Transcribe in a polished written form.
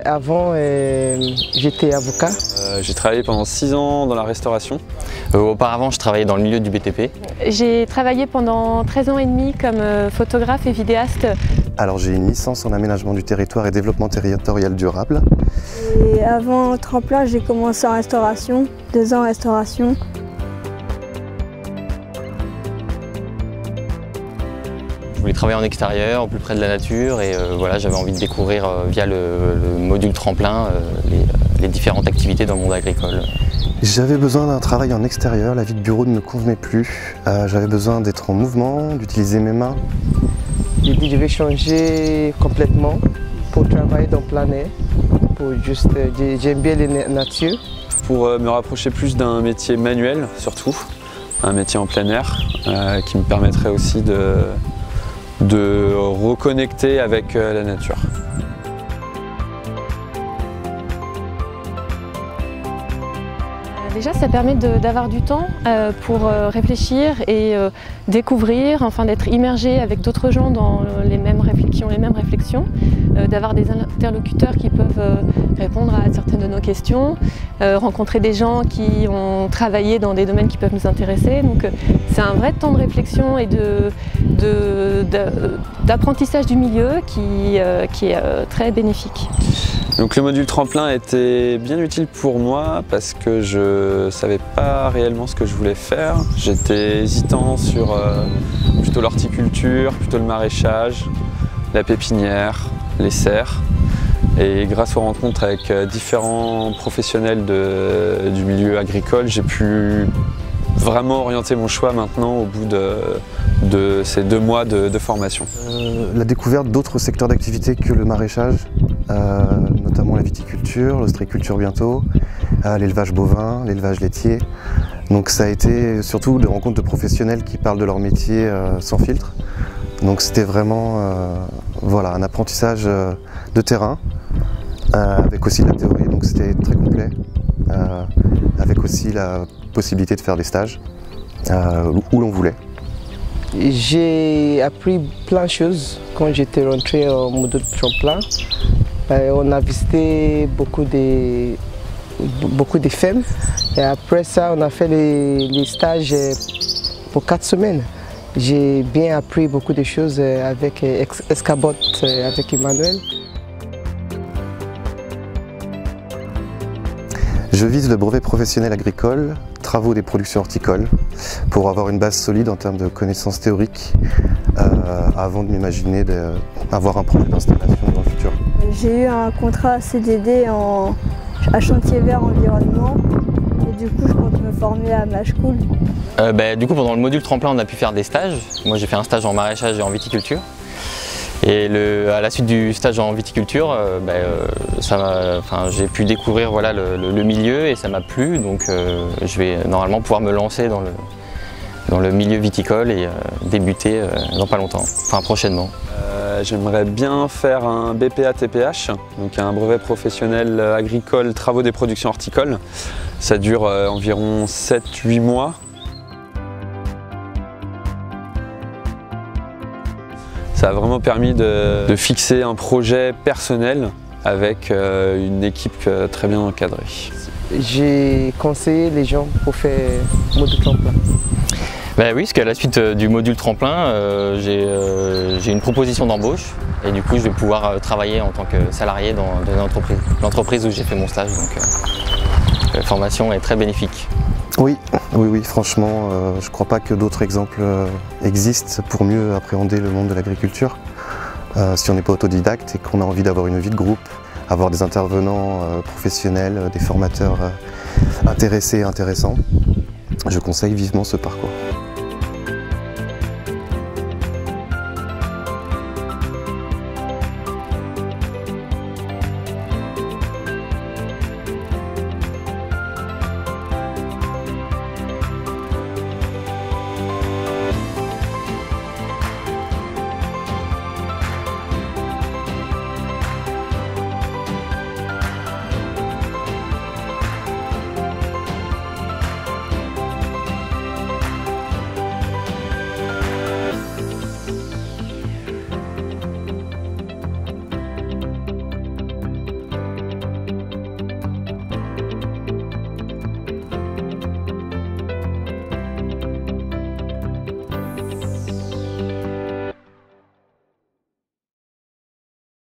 Avant, j'étais avocat. J'ai travaillé pendant 6 ans dans la restauration. Auparavant, je travaillais dans le milieu du BTP. J'ai travaillé pendant 13 ans et demi comme photographe et vidéaste. Alors j'ai une licence en aménagement du territoire et développement territorial durable. Et avant Tremplin, j'ai commencé en restauration, 2 ans en restauration. Je voulais travailler en extérieur, au plus près de la nature et voilà, j'avais envie de découvrir via le module tremplin les différentes activités dans le monde agricole. J'avais besoin d'un travail en extérieur, la vie de bureau ne me convenait plus. J'avais besoin d'être en mouvement, d'utiliser mes mains. J'ai dit que je vais changer complètement pour travailler dans plein air. J'aime bien la nature. Pour me rapprocher plus d'un métier manuel surtout, un métier en plein air qui me permettrait aussi de reconnecter avec la nature. Déjà, ça permet d'avoir du temps pour réfléchir et découvrir, enfin d'être immergé avec d'autres gens dans les mêmes réflexions, d'avoir des interlocuteurs qui peuvent répondre à certaines de nos questions, rencontrer des gens qui ont travaillé dans des domaines qui peuvent nous intéresser. Donc c'est un vrai temps de réflexion et d'apprentissage du milieu qui est très bénéfique. Donc le module tremplin était bien utile pour moi parce que je ne savais pas réellement ce que je voulais faire. J'étais hésitant sur plutôt l'horticulture, plutôt le maraîchage, la pépinière, les serres. Et grâce aux rencontres avec différents professionnels du milieu agricole, j'ai pu vraiment orienter mon choix maintenant au bout de ces 2 mois de formation. La découverte d'autres secteurs d'activité que le maraîchage, notamment la viticulture, l'ostréiculture bientôt, l'élevage bovin, l'élevage laitier. Donc ça a été surtout des rencontres de professionnels qui parlent de leur métier sans filtre. Donc c'était vraiment voilà, un apprentissage de terrain, avec aussi de la théorie, donc c'était très complet, avec aussi la possibilité de faire des stages où l'on voulait. J'ai appris plein de choses quand j'étais rentré au module tremplin. On a visité beaucoup de fermes et après ça on a fait les stages pour 4 semaines. J'ai bien appris beaucoup de choses avec Escabot, avec Emmanuel. Je vise le brevet professionnel agricole, travaux des productions horticoles, pour avoir une base solide en termes de connaissances théoriques avant de m'imaginer avoir un projet d'installation dans le futur. J'ai eu un contrat CDD à Chantier Vert Environnement et du coup je compte me former à Mage Cool. Du coup, pendant le module tremplin, on a pu faire des stages. Moi, j'ai fait un stage en maraîchage et en viticulture. Et à la suite du stage en viticulture, j'ai pu découvrir voilà, le milieu et ça m'a plu. Donc je vais normalement pouvoir me lancer dans le milieu viticole et débuter dans pas longtemps, enfin prochainement. J'aimerais bien faire un BPA-TPH, donc un brevet professionnel agricole travaux des productions horticoles. Ça dure environ 7-8 mois. Ça a vraiment permis de fixer un projet personnel avec une équipe très bien encadrée. J'ai conseillé les gens pour faire module tremplin. Oui, parce qu'à la suite du module tremplin, j'ai une proposition d'embauche et du coup je vais pouvoir travailler en tant que salarié dans l'entreprise où j'ai fait mon stage. Donc la formation est très bénéfique. Oui, franchement, je ne crois pas que d'autres exemples existent pour mieux appréhender le monde de l'agriculture. Si on n'est pas autodidacte et qu'on a envie d'avoir une vie de groupe, avoir des intervenants professionnels, des formateurs intéressés et intéressants, je conseille vivement ce parcours.